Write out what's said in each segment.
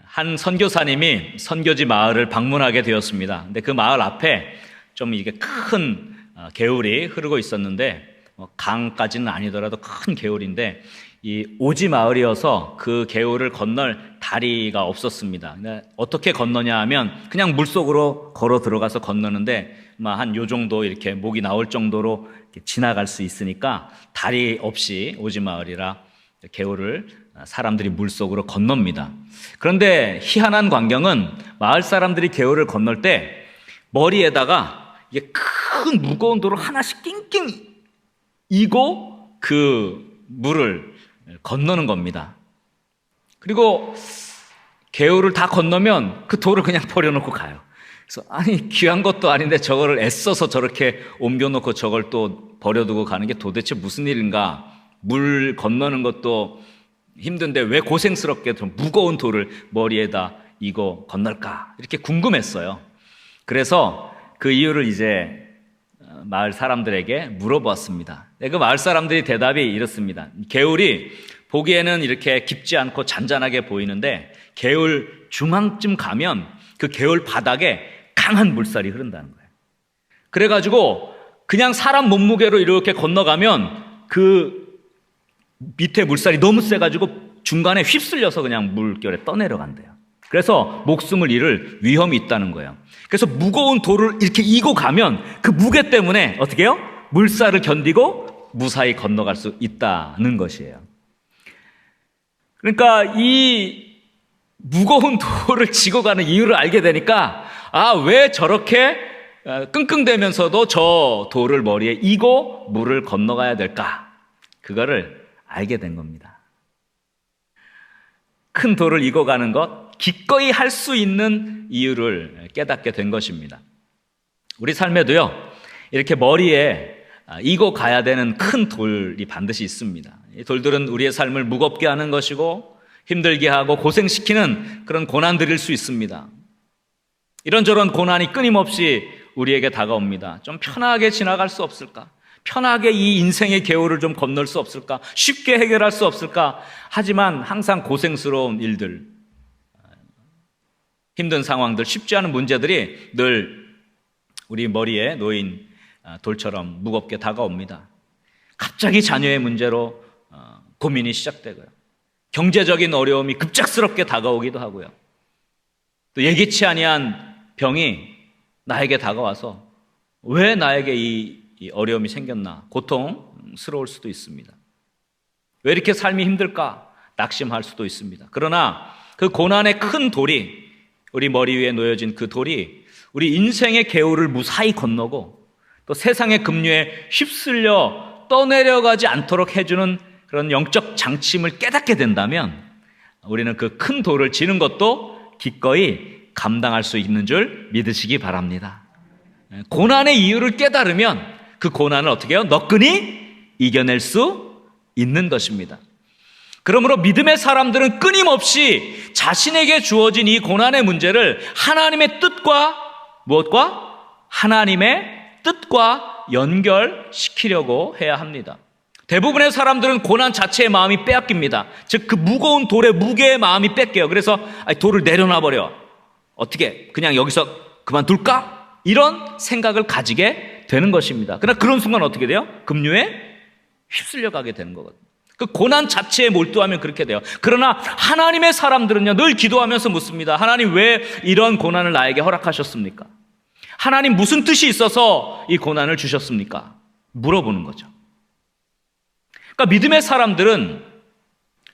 한 선교사님이 선교지 마을을 방문하게 되었습니다. 근데 그 마을 앞에 좀 이게 큰 개울이 흐르고 있었는데, 강까지는 아니더라도 큰 개울인데, 이 오지 마을이어서 그 개울을 건널 다리가 없었습니다. 근데 어떻게 건너냐 하면 그냥 물속으로 걸어 들어가서 건너는데 한 요 정도 이렇게 목이 나올 정도로 이렇게 지나갈 수 있으니까 다리 없이 오지 마을이라 개울을 사람들이 물속으로 건넙니다. 그런데 희한한 광경은 마을 사람들이 개울을 건널 때 머리에다가 이게 큰 무거운 돌을 하나씩 낑낑 이고 그 물을 건너는 겁니다. 그리고 개울을 다 건너면 그 돌을 그냥 버려놓고 가요. 그래서 아니, 귀한 것도 아닌데 저거를 애써서 저렇게 옮겨놓고 저걸 또 버려두고 가는 게 도대체 무슨 일인가? 물 건너는 것도 힘든데 왜 고생스럽게 좀 무거운 돌을 머리에다 이고 건널까? 이렇게 궁금했어요. 그래서 그 이유를 이제 마을 사람들에게 물어보았습니다. 그 마을 사람들이 대답이 이렇습니다. 개울이 보기에는 이렇게 깊지 않고 잔잔하게 보이는데 개울 중앙쯤 가면 그 개울 바닥에 강한 물살이 흐른다는 거예요. 그래가지고 그냥 사람 몸무게로 이렇게 건너가면 그 밑에 물살이 너무 세가지고 중간에 휩쓸려서 그냥 물결에 떠내려간대요. 그래서 목숨을 잃을 위험이 있다는 거예요. 그래서 무거운 돌을 이렇게 이고 가면 그 무게 때문에 어떻게 해요? 물살을 견디고 무사히 건너갈 수 있다는 것이에요. 그러니까 이 무거운 돌을 지고 가는 이유를 알게 되니까 왜 저렇게 끙끙대면서도 저 돌을 머리에 이고 물을 건너가야 될까? 그거를 알게 된 겁니다. 큰 돌을 이고 가는 것, 기꺼이 할 수 있는 이유를 깨닫게 된 것입니다. 우리 삶에도요, 이렇게 머리에 이고 가야 되는 큰 돌이 반드시 있습니다. 이 돌들은 우리의 삶을 무겁게 하는 것이고 힘들게 하고 고생시키는 그런 고난들일 수 있습니다. 이런저런 고난이 끊임없이 우리에게 다가옵니다. 좀 편하게 지나갈 수 없을까? 편하게 이 인생의 개울을 좀 건널 수 없을까? 쉽게 해결할 수 없을까? 하지만 항상 고생스러운 일들, 힘든 상황들, 쉽지 않은 문제들이 늘 우리 머리에 놓인 돌처럼 무겁게 다가옵니다. 갑자기 자녀의 문제로 고민이 시작되고요. 경제적인 어려움이 급작스럽게 다가오기도 하고요. 또 예기치 아니한 병이 나에게 다가와서 왜 나에게 이 어려움이 생겼나 고통스러울 수도 있습니다. 왜 이렇게 삶이 힘들까 낙심할 수도 있습니다. 그러나 그 고난의 큰 돌이, 우리 머리 위에 놓여진 그 돌이 우리 인생의 개울을 무사히 건너고 또 세상의 급류에 휩쓸려 떠내려가지 않도록 해주는 그런 영적 장침을 깨닫게 된다면 우리는 그 큰 돌을 지는 것도 기꺼이 감당할 수 있는 줄 믿으시기 바랍니다. 고난의 이유를 깨달으면 그 고난을 어떻게 해요? 너끈히 이겨낼 수 있는 것입니다. 그러므로 믿음의 사람들은 끊임없이 자신에게 주어진 이 고난의 문제를 하나님의 뜻과 무엇과? 하나님의 뜻과 연결시키려고 해야 합니다. 대부분의 사람들은 고난 자체의 마음이 빼앗깁니다. 즉 그 무거운 돌의 무게의 마음이 뺏겨요. 그래서 돌을 내려놔버려. 어떻게 그냥 여기서 그만둘까? 이런 생각을 가지게 되는 것입니다. 그러나 그런 순간 어떻게 돼요? 급류에 휩쓸려 가게 되는 거거든요. 그 고난 자체에 몰두하면 그렇게 돼요. 그러나 하나님의 사람들은요, 늘 기도하면서 묻습니다. 하나님, 왜 이런 고난을 나에게 허락하셨습니까? 하나님, 무슨 뜻이 있어서 이 고난을 주셨습니까? 물어보는 거죠. 그러니까 믿음의 사람들은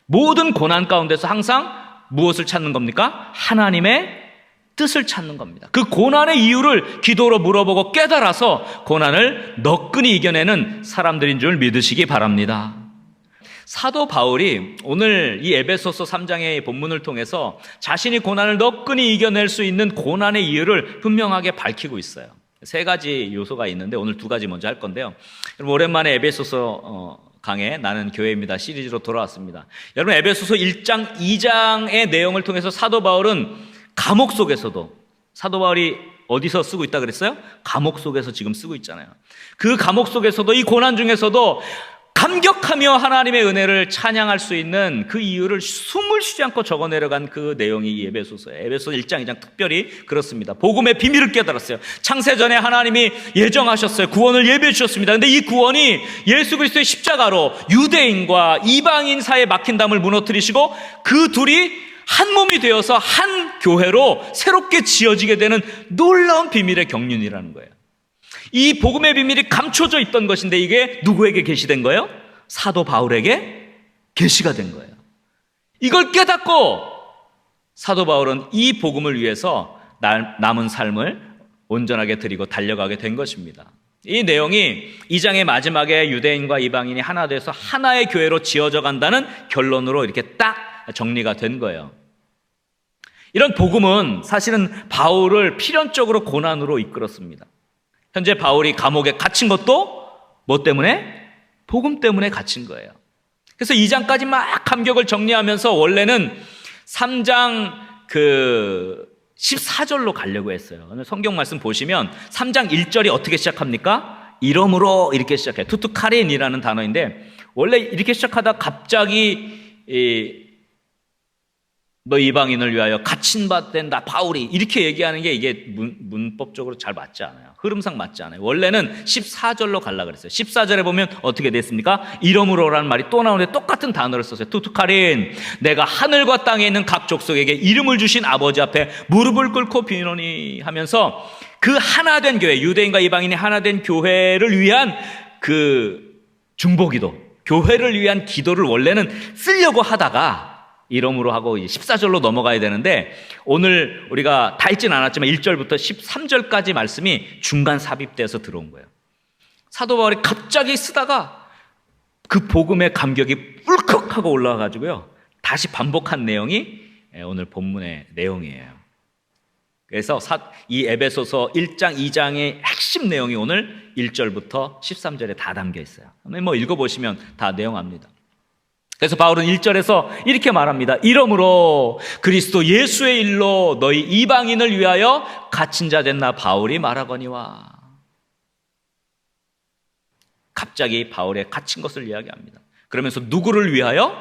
모든 고난 가운데서 항상 무엇을 찾는 겁니까? 하나님의 뜻을 찾는 겁니다. 그 고난의 이유를 기도로 물어보고 깨달아서 고난을 너끈히 이겨내는 사람들인 줄 믿으시기 바랍니다. 사도 바울이 오늘 이 에베소서 3장의 본문을 통해서 자신이 고난을 너끈히 이겨낼 수 있는 고난의 이유를 분명하게 밝히고 있어요. 세 가지 요소가 있는데 오늘 두 가지 먼저 할 건데요. 여러분, 오랜만에 에베소서 강의 나는 교회입니다 시리즈로 돌아왔습니다. 여러분, 에베소서 1장, 2장의 내용을 통해서 사도 바울은 감옥 속에서도, 사도 바울이 어디서 쓰고 있다 그랬어요? 감옥 속에서 지금 쓰고 있잖아요. 그 감옥 속에서도, 이 고난 중에서도 감격하며 하나님의 은혜를 찬양할 수 있는 그 이유를 숨을 쉬지 않고 적어 내려간 그 내용이 이 에베소서예요. 에베소 1장 2장 특별히 그렇습니다. 복음의 비밀을 깨달았어요. 창세전에 하나님이 예정하셨어요. 구원을 예비해 주셨습니다. 근데 이 구원이 예수 그리스도의 십자가로 유대인과 이방인 사이에 막힌 담을 무너뜨리시고 그 둘이 한 몸이 되어서 한 교회로 새롭게 지어지게 되는 놀라운 비밀의 경륜이라는 거예요. 이 복음의 비밀이 감춰져 있던 것인데 이게 누구에게 계시된 거예요? 사도 바울에게 계시가 된 거예요. 이걸 깨닫고 사도 바울은 이 복음을 위해서 남은 삶을 온전하게 드리고 달려가게 된 것입니다. 이 내용이 2장의 마지막에 유대인과 이방인이 하나 돼서 하나의 교회로 지어져 간다는 결론으로 이렇게 딱 정리가 된 거예요. 이런 복음은 사실은 바울을 필연적으로 고난으로 이끌었습니다. 현재 바울이 감옥에 갇힌 것도 뭐 때문에? 복음 때문에 갇힌 거예요. 그래서 2장까지 막 감격을 정리하면서 원래는 3장 14절로 가려고 했어요. 오늘 성경 말씀 보시면 3장 1절이 어떻게 시작합니까? 이러므로 이렇게 시작해요. 투투카린이라는 단어인데 원래 이렇게 시작하다 갑자기 너 이방인을 위하여 갇힌 바 된 나 바울이 이렇게 얘기하는 게 이게 문법적으로 잘 맞지 않아요. 흐름상 맞지 않아요. 원래는 14절로 가려고 그랬어요. 14절에 보면 어떻게 됐습니까? 이러므로라는 말이 또 나오는데 똑같은 단어를 썼어요. 투투카린, 내가 하늘과 땅에 있는 각 족속에게 이름을 주신 아버지 앞에 무릎을 꿇고 비노니 하면서 그 하나된 교회, 유대인과 이방인이 하나된 교회를 위한 그 중보기도, 교회를 위한 기도를 원래는 쓰려고 하다가 이러므로 하고 14절로 넘어가야 되는데 오늘 우리가 다 읽진 않았지만 1절부터 13절까지 말씀이 중간 삽입돼서 들어온 거예요. 사도 바울이 갑자기 쓰다가 그 복음의 감격이 뿔컥하고 올라와가지고요 다시 반복한 내용이 오늘 본문의 내용이에요. 그래서 이 에베소서 1장 2장의 핵심 내용이 오늘 1절부터 13절에 다 담겨 있어요. 뭐 읽어보시면 다 내용합니다. 그래서 바울은 1절에서 이렇게 말합니다. 이러므로 그리스도 예수의 일로 너희 이방인을 위하여 갇힌 자 된 나 바울이 말하거니와. 갑자기 바울의 갇힌 것을 이야기합니다. 그러면서 누구를 위하여?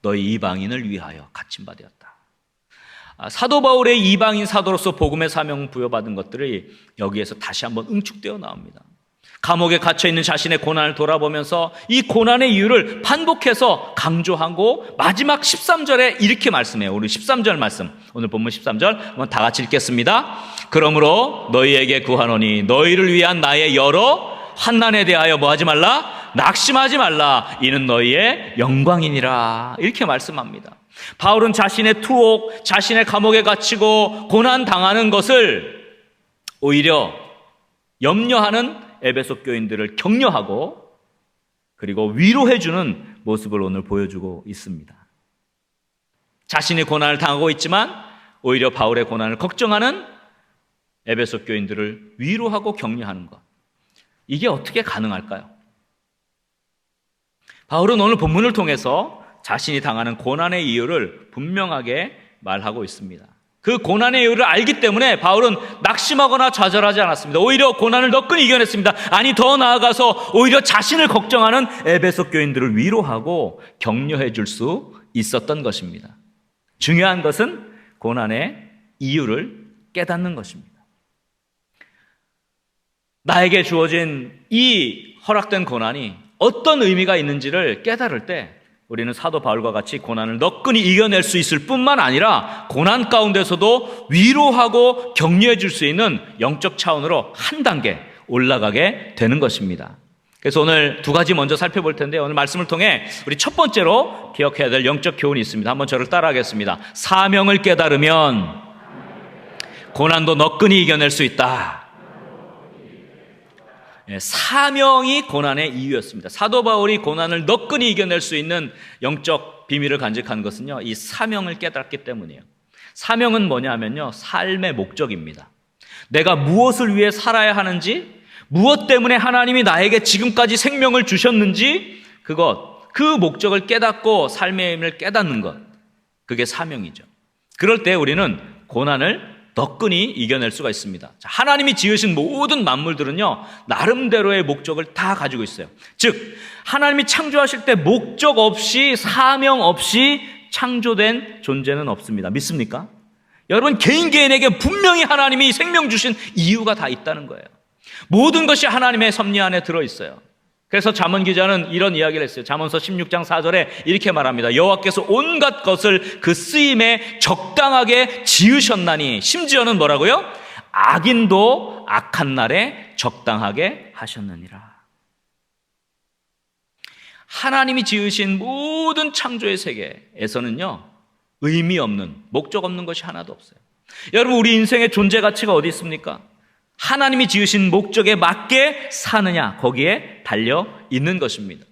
너희 이방인을 위하여 갇힌 바 되었다. 사도 바울의 이방인 사도로서 복음의 사명 부여받은 것들이 여기에서 다시 한번 응축되어 나옵니다. 감옥에 갇혀있는 자신의 고난을 돌아보면서 이 고난의 이유를 반복해서 강조하고 마지막 13절에 이렇게 말씀해요. 우리 13절 말씀, 오늘 본문 13절 한번 다 같이 읽겠습니다. 그러므로 너희에게 구하노니 너희를 위한 나의 여러 환난에 대하여 뭐 하지 말라? 낙심하지 말라. 이는 너희의 영광이니라. 이렇게 말씀합니다. 바울은 자신의 투옥, 자신의 감옥에 갇히고 고난 당하는 것을 오히려 염려하는 에베소 교인들을 격려하고 그리고 위로해주는 모습을 오늘 보여주고 있습니다. 자신이 고난을 당하고 있지만 오히려 바울의 고난을 걱정하는 에베소 교인들을 위로하고 격려하는 것. 이게 어떻게 가능할까요? 바울은 오늘 본문을 통해서 자신이 당하는 고난의 이유를 분명하게 말하고 있습니다. 그 고난의 이유를 알기 때문에 바울은 낙심하거나 좌절하지 않았습니다. 오히려 고난을 너끈히 이겨냈습니다. 아니 더 나아가서 오히려 자신을 걱정하는 에베소 교인들을 위로하고 격려해 줄 수 있었던 것입니다. 중요한 것은 고난의 이유를 깨닫는 것입니다. 나에게 주어진 이 허락된 고난이 어떤 의미가 있는지를 깨달을 때 우리는 사도 바울과 같이 고난을 너끈히 이겨낼 수 있을 뿐만 아니라 고난 가운데서도 위로하고 격려해 줄 수 있는 영적 차원으로 한 단계 올라가게 되는 것입니다. 그래서 오늘 두 가지 먼저 살펴볼 텐데 오늘 말씀을 통해 우리 첫 번째로 기억해야 될 영적 교훈이 있습니다. 한번 저를 따라하겠습니다. 사명을 깨달으면 고난도 너끈히 이겨낼 수 있다. 사명이 고난의 이유였습니다. 사도 바울이 고난을 너끈히 이겨낼 수 있는 영적 비밀을 간직한 것은요, 이 사명을 깨달았기 때문이에요. 사명은 뭐냐면요, 삶의 목적입니다. 내가 무엇을 위해 살아야 하는지, 무엇 때문에 하나님이 나에게 지금까지 생명을 주셨는지 그 목적을 깨닫고 삶의 의미를 깨닫는 것, 그게 사명이죠. 그럴 때 우리는 고난을 더 끈히 이겨낼 수가 있습니다. 자, 하나님이 지으신 모든 만물들은요, 나름대로의 목적을 다 가지고 있어요. 즉, 하나님이 창조하실 때 목적 없이, 사명 없이 창조된 존재는 없습니다. 믿습니까? 여러분, 개인에게 분명히 하나님이 생명 주신 이유가 다 있다는 거예요. 모든 것이 하나님의 섭리 안에 들어있어요. 그래서 잠언 기자는 이런 이야기를 했어요. 잠언서 16장 4절에 이렇게 말합니다. 여호와께서 온갖 것을 그 쓰임에 적당하게 지으셨나니, 심지어는 뭐라고요? 악인도 악한 날에 적당하게 하셨느니라. 하나님이 지으신 모든 창조의 세계에서는요, 의미 없는, 목적 없는 것이 하나도 없어요. 여러분, 우리 인생의 존재 가치가 어디 있습니까? 하나님이 지으신 목적에 맞게 사느냐, 거기에 달려 있는 것입니다.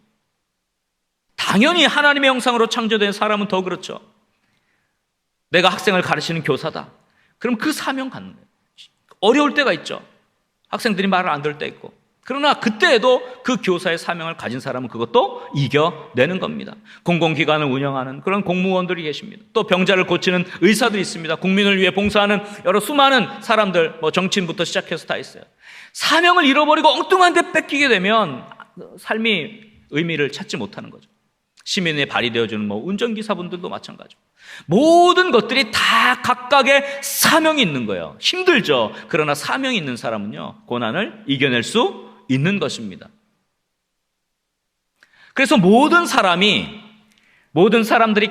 당연히 하나님의 형상으로 창조된 사람은 더 그렇죠. 내가 학생을 가르치는 교사다. 그럼 그 사명 갖는 거예요. 어려울 때가 있죠. 학생들이 말을 안 들을 때 있고. 그러나 그때에도 그 교사의 사명을 가진 사람은 그것도 이겨내는 겁니다. 공공기관을 운영하는 그런 공무원들이 계십니다. 또 병자를 고치는 의사들이 있습니다. 국민을 위해 봉사하는 여러 수많은 사람들, 정치인부터 시작해서 다 있어요. 사명을 잃어버리고 엉뚱한 데 뺏기게 되면 삶이 의미를 찾지 못하는 거죠. 시민의 발이 되어주는 운전기사분들도 마찬가지고. 모든 것들이 다 각각의 사명이 있는 거예요. 힘들죠. 그러나 사명이 있는 사람은요, 고난을 이겨낼 수 있는 것입니다. 그래서 모든 사람들이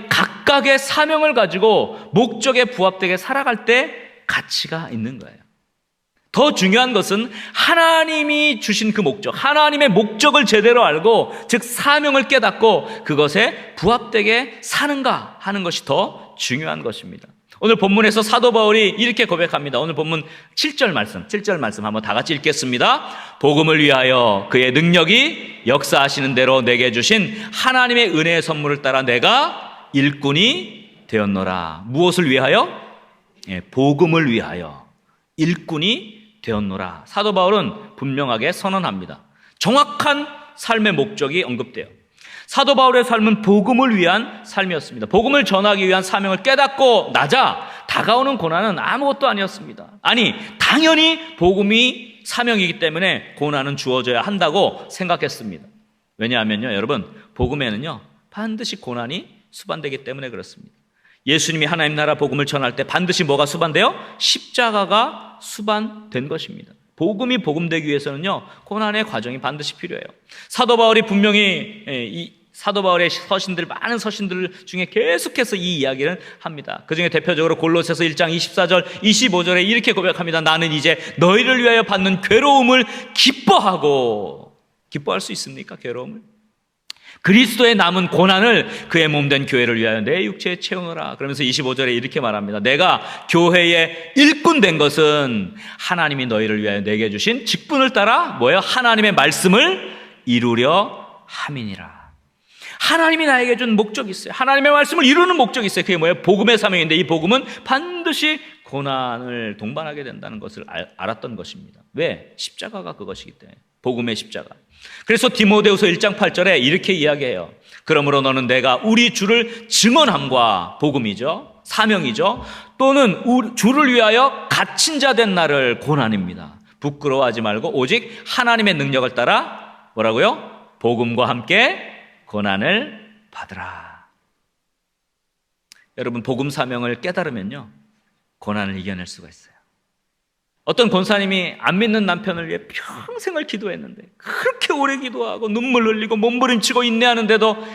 각각의 사명을 가지고 목적에 부합되게 살아갈 때 가치가 있는 거예요. 더 중요한 것은 하나님이 주신 그 목적, 하나님의 목적을 제대로 알고, 즉 사명을 깨닫고 그것에 부합되게 사는가 하는 것이 더 중요한 것입니다. 오늘 본문에서 사도 바울이 이렇게 고백합니다. 오늘 본문 7절 말씀 한번 다 같이 읽겠습니다. 복음을 위하여 그의 능력이 역사하시는 대로 내게 주신 하나님의 은혜의 선물을 따라 내가 일꾼이 되었노라. 무엇을 위하여? 복음을 위하여 일꾼이 되었노라. 사도 바울은 분명하게 선언합니다. 정확한 삶의 목적이 언급돼요. 사도 바울의 삶은 복음을 위한 삶이었습니다. 복음을 전하기 위한 사명을 깨닫고 나자 다가오는 고난은 아무것도 아니었습니다. 아니, 당연히 복음이 사명이기 때문에 고난은 주어져야 한다고 생각했습니다. 왜냐하면요, 여러분, 복음에는요, 반드시 고난이 수반되기 때문에 그렇습니다. 예수님이 하나님 나라 복음을 전할 때 반드시 뭐가 수반돼요? 십자가가 수반된 것입니다. 복음이 복음되기 위해서는요, 고난의 과정이 반드시 필요해요. 사도 바울이 분명히 사도 바울의 서신들, 많은 서신들 중에 계속해서 이 이야기를 합니다. 그중에 대표적으로 골로새서 1장 24절, 25절에 이렇게 고백합니다. 나는 이제 너희를 위하여 받는 괴로움을 기뻐할 수 있습니까? 괴로움을? 그리스도의 남은 고난을 그의 몸된 교회를 위하여 내 육체에 채우노라. 그러면서 25절에 이렇게 말합니다. 내가 교회의 일꾼 된 것은 하나님이 너희를 위하여 내게 주신 직분을 따라 뭐예요? 하나님의 말씀을 이루려 함이니라. 하나님이 나에게 준 목적이 있어요. 하나님의 말씀을 이루는 목적이 있어요. 그게 뭐예요? 복음의 사명인데, 이 복음은 반드시 고난을 동반하게 된다는 것을 알았던 것입니다. 왜? 십자가가 그것이기 때문에. 복음의 십자가. 그래서 디모데후서 1장 8절에 이렇게 이야기해요. 그러므로 너는 내가 우리 주를 증언함과, 복음이죠, 사명이죠, 또는 주를 위하여 갇힌 자 된 나를, 고난입니다, 부끄러워하지 말고 오직 하나님의 능력을 따라 뭐라고요? 복음과 함께 고난을 받으라. 여러분, 복음 사명을 깨달으면요, 고난을 이겨낼 수가 있어요. 어떤 권사님이 안 믿는 남편을 위해 평생을 기도했는데, 그렇게 오래 기도하고 눈물 흘리고 몸부림치고 인내하는데도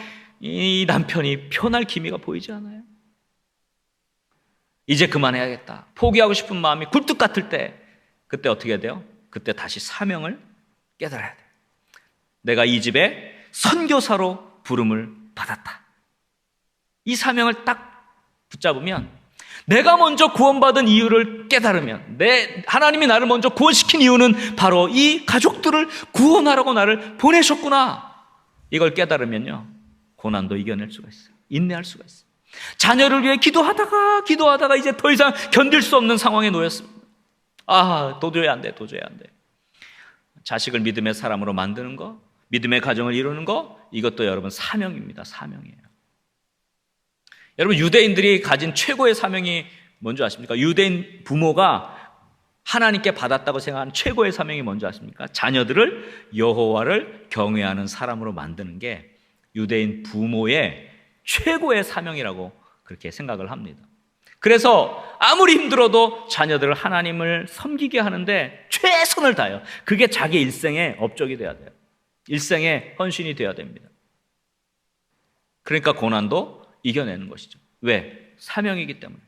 이 남편이 편할 기미가 보이지 않아요. 이제 그만해야겠다, 포기하고 싶은 마음이 굴뚝 같을 때, 그때 어떻게 해야 돼요? 그때 다시 사명을 깨달아야 돼요. 내가 이 집에 선교사로 부름을 받았다. 이 사명을 딱 붙잡으면, 내가 먼저 구원받은 이유를 깨달으면, 하나님이 나를 먼저 구원시킨 이유는 바로 이 가족들을 구원하라고 나를 보내셨구나, 이걸 깨달으면요, 고난도 이겨낼 수가 있어요. 인내할 수가 있어요. 자녀를 위해 기도하다가 이제 더 이상 견딜 수 없는 상황에 놓였습니다. 도저히 안 돼. 자식을 믿음의 사람으로 만드는 거, 믿음의 가정을 이루는 거, 이것도 여러분 사명입니다. 사명이에요. 여러분, 유대인들이 가진 최고의 사명이 뭔지 아십니까? 유대인 부모가 하나님께 받았다고 생각하는 최고의 사명이 뭔지 아십니까? 자녀들을 여호와를 경외하는 사람으로 만드는 게 유대인 부모의 최고의 사명이라고 그렇게 생각을 합니다. 그래서 아무리 힘들어도 자녀들을 하나님을 섬기게 하는데 최선을 다해요. 그게 자기 일생의 업적이 돼야 돼요. 일생의 헌신이 돼야 됩니다. 그러니까 고난도 이겨내는 것이죠. 왜? 사명이기 때문에.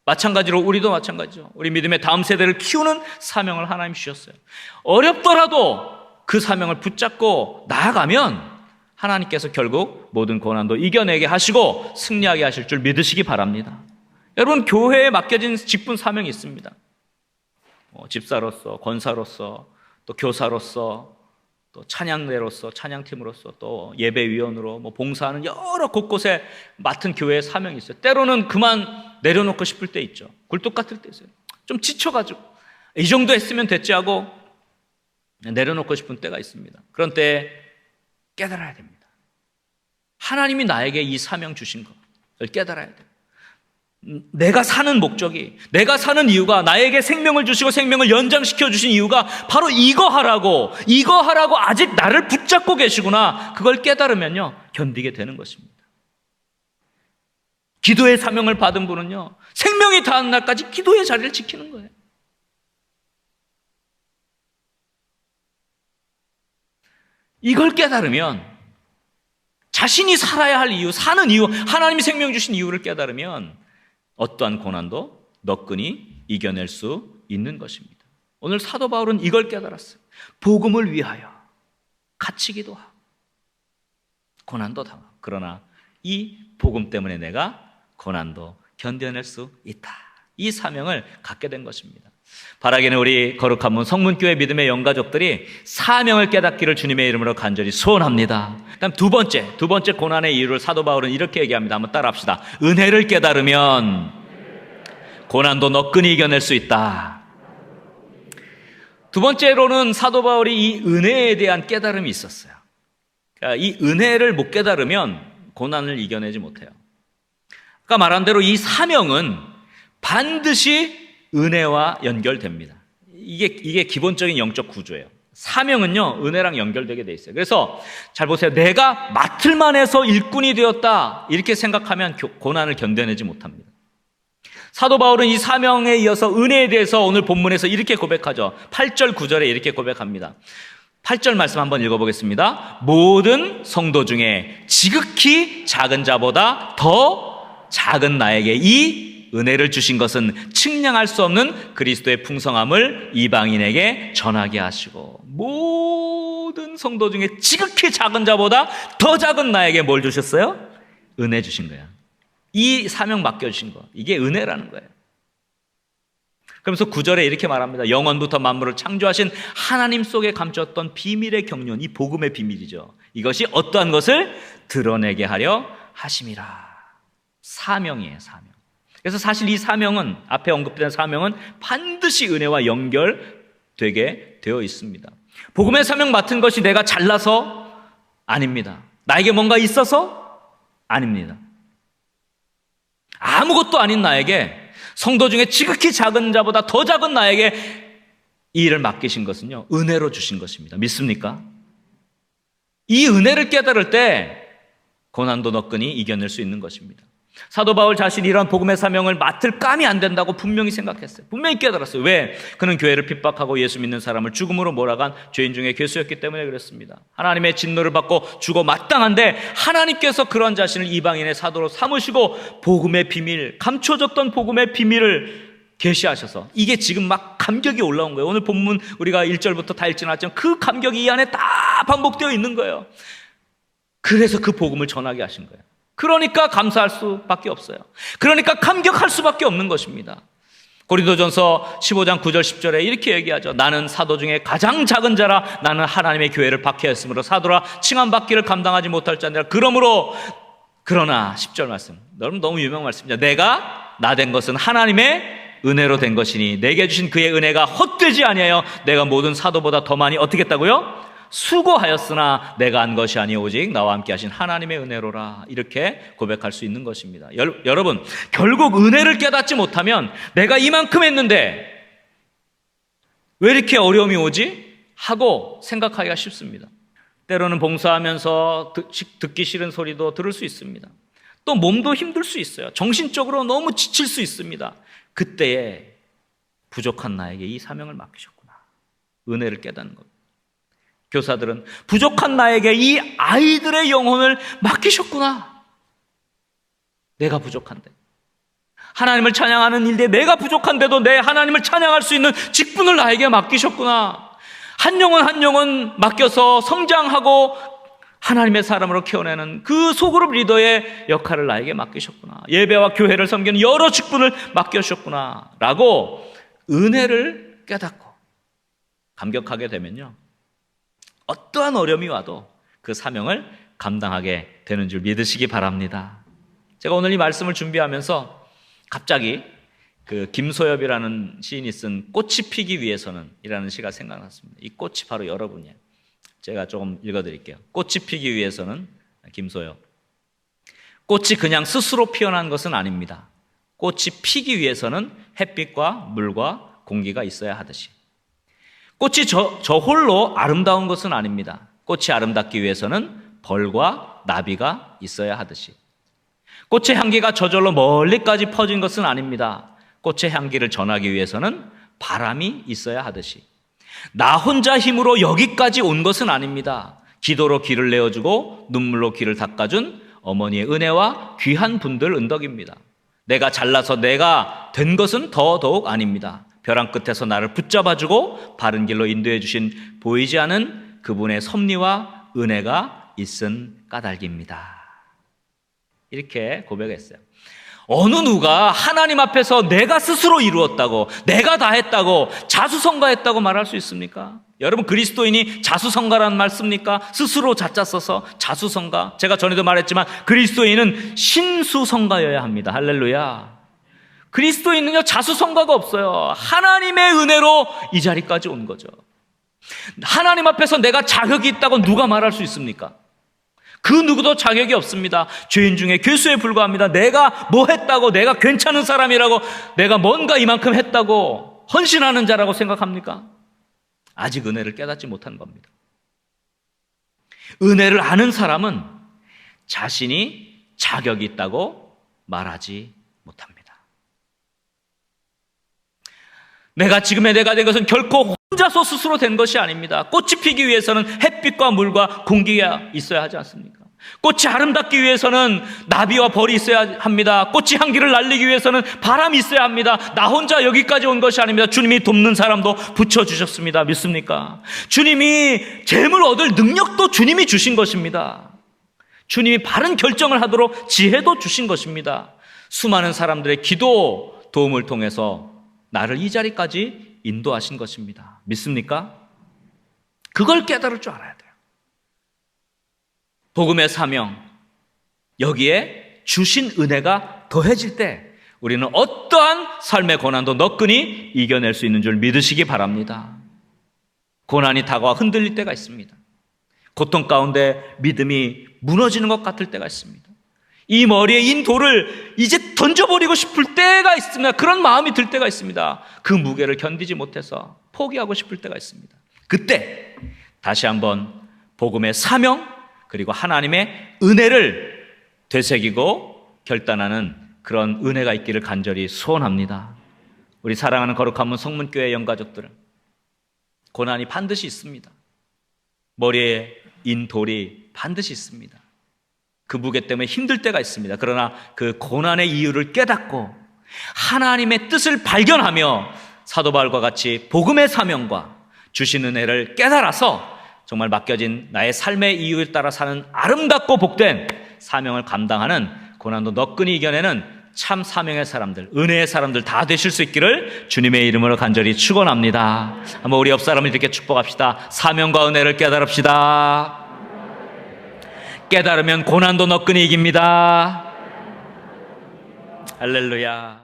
마찬가지로 우리도 마찬가지죠. 우리 믿음의 다음 세대를 키우는 사명을 하나님 주셨어요. 어렵더라도 그 사명을 붙잡고 나아가면 하나님께서 결국 모든 고난도 이겨내게 하시고 승리하게 하실 줄 믿으시기 바랍니다. 여러분, 교회에 맡겨진 직분 사명이 있습니다. 집사로서, 권사로서, 또 교사로서, 또 찬양대로서, 찬양팀으로서, 또 예배위원으로 봉사하는 여러 곳곳에 맡은 교회의 사명이 있어요. 때로는 그만 내려놓고 싶을 때 있죠. 굴뚝 같을 때 있어요. 좀 지쳐가지고 이 정도 했으면 됐지 하고 내려놓고 싶은 때가 있습니다. 그런 때에 깨달아야 됩니다. 하나님이 나에게 이 사명 주신 것을 깨달아야 돼요. 내가 사는 목적이, 내가 사는 이유가, 나에게 생명을 주시고 생명을 연장시켜 주신 이유가 바로 이거 하라고 아직 나를 붙잡고 계시구나. 그걸 깨달으면요, 견디게 되는 것입니다. 기도의 사명을 받은 분은요, 생명이 다하는 날까지 기도의 자리를 지키는 거예요. 이걸 깨달으면, 자신이 살아야 할 이유, 사는 이유, 하나님이 생명 주신 이유를 깨달으면 어떠한 고난도 너끈히 이겨낼 수 있는 것입니다. 오늘 사도 바울은 이걸 깨달았어요. 복음을 위하여 갇히기도 하고 고난도 당하고, 그러나 이 복음 때문에 내가 고난도 견뎌낼 수 있다. 이 사명을 갖게 된 것입니다. 바라기는 우리 거룩한 문 성문교회 믿음의 영가족들이 사명을 깨닫기를 주님의 이름으로 간절히 소원합니다. 그다음 두 번째 고난의 이유를 사도 바울은 이렇게 얘기합니다. 한번 따라합시다. 은혜를 깨달으면 고난도 너끈히 이겨낼 수 있다. 두 번째로는 사도 바울이 이 은혜에 대한 깨달음이 있었어요. 그러니까 이 은혜를 못 깨달으면 고난을 이겨내지 못해요. 아까 말한 대로 이 사명은 반드시 은혜와 연결됩니다. 이게 기본적인 영적 구조예요. 사명은요, 은혜랑 연결되게 돼 있어요. 그래서 잘 보세요. 내가 맡을만 해서 일꾼이 되었다, 이렇게 생각하면 고난을 견뎌내지 못합니다. 사도 바울은 이 사명에 이어서 은혜에 대해서 오늘 본문에서 이렇게 고백하죠. 8절 9절에 이렇게 고백합니다. 8절 말씀 한번 읽어보겠습니다. 모든 성도 중에 지극히 작은 자보다 더 작은 나에게 이 은혜를 주신 것은 측량할 수 없는 그리스도의 풍성함을 이방인에게 전하게 하시고, 모든 성도 중에 지극히 작은 자보다 더 작은 나에게 뭘 주셨어요? 은혜 주신 거야. 이 사명 맡겨주신 거, 이게 은혜라는 거예요. 그러면서 9절에 이렇게 말합니다. 영원부터 만물을 창조하신 하나님 속에 감추었던 비밀의 경륜, 이 복음의 비밀이죠. 이것이 어떠한 것을 드러내게 하려 하심이라. 사명이에요, 사명. 그래서 사실 이 사명은, 앞에 언급된 사명은 반드시 은혜와 연결되게 되어 있습니다. 복음의 사명 맡은 것이 내가 잘나서 아닙니다. 나에게 뭔가 있어서 아닙니다. 아무것도 아닌 나에게, 성도 중에 지극히 작은 자보다 더 작은 나에게 이 일을 맡기신 것은요, 은혜로 주신 것입니다. 믿습니까? 이 은혜를 깨달을 때 고난도 너끈히 이겨낼 수 있는 것입니다. 사도 바울 자신이 이런 복음의 사명을 맡을 감이 안 된다고 분명히 생각했어요. 분명히 깨달았어요. 왜? 그는 교회를 핍박하고 예수 믿는 사람을 죽음으로 몰아간 죄인 중에 괴수였기 때문에 그랬습니다. 하나님의 진노를 받고 죽어 마땅한데 하나님께서 그런 자신을 이방인의 사도로 삼으시고 복음의 비밀, 감춰졌던 복음의 비밀을 계시하셔서 이게 지금 막 감격이 올라온 거예요. 오늘 본문 우리가 1절부터 다 읽지는 않았지만 그 감격이 이 안에 다 반복되어 있는 거예요. 그래서 그 복음을 전하게 하신 거예요. 그러니까 감사할 수밖에 없어요. 그러니까 감격할 수밖에 없는 것입니다. 고린도전서 15장 9절 10절에 이렇게 얘기하죠. 나는 사도 중에 가장 작은 자라. 나는 하나님의 교회를 박해했으므로 사도라 칭함받기를 감당하지 못할 자니라. 그러나 10절 말씀, 너무 유명한 말씀입니다. 내가 나 된 것은 하나님의 은혜로 된 것이니 내게 주신 그의 은혜가 헛되지 아니하여 내가 모든 사도보다 더 많이 어떻게 했다고요? 수고하였으나 내가 한 것이 아니 오직 나와 함께 하신 하나님의 은혜로라. 이렇게 고백할 수 있는 것입니다. 여러분, 결국 은혜를 깨닫지 못하면 내가 이만큼 했는데 왜 이렇게 어려움이 오지? 하고 생각하기가 쉽습니다. 때로는 봉사하면서 듣기 싫은 소리도 들을 수 있습니다. 또 몸도 힘들 수 있어요. 정신적으로 너무 지칠 수 있습니다. 그때에 부족한 나에게 이 사명을 맡기셨구나. 은혜를 깨닫는 것. 교사들은 부족한 나에게 이 아이들의 영혼을 맡기셨구나. 내가 부족한데. 하나님을 찬양하는 일에 내가 부족한데도 내 하나님을 찬양할 수 있는 직분을 나에게 맡기셨구나. 한 영혼 맡겨서 성장하고 하나님의 사람으로 키워내는 그 소그룹 리더의 역할을 나에게 맡기셨구나. 예배와 교회를 섬기는 여러 직분을 맡겨주셨구나 라고 은혜를 깨닫고 감격하게 되면요, 어떠한 어려움이 와도 그 사명을 감당하게 되는 줄 믿으시기 바랍니다. 제가 오늘 이 말씀을 준비하면서 갑자기 그 김소엽이라는 시인이 쓴 꽃이 피기 위해서는 이라는 시가 생각났습니다. 이 꽃이 바로 여러분이에요. 제가 조금 읽어드릴게요. 꽃이 피기 위해서는, 김소엽. 꽃이 그냥 스스로 피어난 것은 아닙니다. 꽃이 피기 위해서는 햇빛과 물과 공기가 있어야 하듯이. 꽃이 저 홀로 아름다운 것은 아닙니다. 꽃이 아름답기 위해서는 벌과 나비가 있어야 하듯이. 꽃의 향기가 저절로 멀리까지 퍼진 것은 아닙니다. 꽃의 향기를 전하기 위해서는 바람이 있어야 하듯이. 나 혼자 힘으로 여기까지 온 것은 아닙니다. 기도로 길을 내어주고 눈물로 길을 닦아준 어머니의 은혜와 귀한 분들 은덕입니다. 내가 잘나서 내가 된 것은 더더욱 아닙니다. 벼랑 끝에서 나를 붙잡아주고 바른 길로 인도해 주신 보이지 않은 그분의 섭리와 은혜가 있은 까닭입니다. 이렇게 고백했어요. 어느 누가 하나님 앞에서 내가 스스로 이루었다고, 내가 다 했다고, 자수성가했다고 말할 수 있습니까? 여러분, 그리스도인이 자수성가라는 말 씁니까? 스스로 자자 써서 자수성가. 제가 전에도 말했지만 그리스도인은 신수성가여야 합니다. 할렐루야. 그리스도인은요, 자수성가가 없어요. 하나님의 은혜로 이 자리까지 온 거죠. 하나님 앞에서 내가 자격이 있다고 누가 말할 수 있습니까? 그 누구도 자격이 없습니다. 죄인 중에 괴수에 불과합니다. 내가 뭐 했다고, 내가 괜찮은 사람이라고, 내가 뭔가 이만큼 했다고 헌신하는 자라고 생각합니까? 아직 은혜를 깨닫지 못한 겁니다. 은혜를 아는 사람은 자신이 자격이 있다고 말하지 못합니다. 내가 지금의 내가 된 것은 결코 혼자서 스스로 된 것이 아닙니다. 꽃이 피기 위해서는 햇빛과 물과 공기가 있어야 하지 않습니까? 꽃이 아름답기 위해서는 나비와 벌이 있어야 합니다. 꽃이 향기를 날리기 위해서는 바람이 있어야 합니다. 나 혼자 여기까지 온 것이 아닙니다. 주님이 돕는 사람도 붙여주셨습니다. 믿습니까? 주님이 재물 얻을 능력도 주님이 주신 것입니다. 주님이 바른 결정을 하도록 지혜도 주신 것입니다. 수많은 사람들의 기도 도움을 통해서 나를 이 자리까지 인도하신 것입니다. 믿습니까? 그걸 깨달을 줄 알아야 돼요. 복음의 사명, 여기에 주신 은혜가 더해질 때 우리는 어떠한 삶의 고난도 너끈히 이겨낼 수 있는 줄 믿으시기 바랍니다. 고난이 다가와 흔들릴 때가 있습니다. 고통 가운데 믿음이 무너지는 것 같을 때가 있습니다. 이 머리에 인 돌을 이제 던져버리고 싶을 때가 있습니다. 그런 마음이 들 때가 있습니다. 그 무게를 견디지 못해서 포기하고 싶을 때가 있습니다. 그때 다시 한번 복음의 사명 그리고 하나님의 은혜를 되새기고 결단하는 그런 은혜가 있기를 간절히 소원합니다. 우리 사랑하는 거룩한 문 성문교회 영가족들은 고난이 반드시 있습니다. 머리에 인 돌이 반드시 있습니다. 그 무게 때문에 힘들 때가 있습니다. 그러나 그 고난의 이유를 깨닫고 하나님의 뜻을 발견하며 사도 바울과 같이 복음의 사명과 주신 은혜를 깨달아서 정말 맡겨진 나의 삶의 이유에 따라 사는 아름답고 복된 사명을 감당하는 고난도 너끈히 이겨내는 참 사명의 사람들, 은혜의 사람들 다 되실 수 있기를 주님의 이름으로 간절히 축원합니다. 한번 우리 옆 사람을 이렇게 축복합시다. 사명과 은혜를 깨달읍시다. 깨달으면 고난도 너끈히 이깁니다. 할렐루야.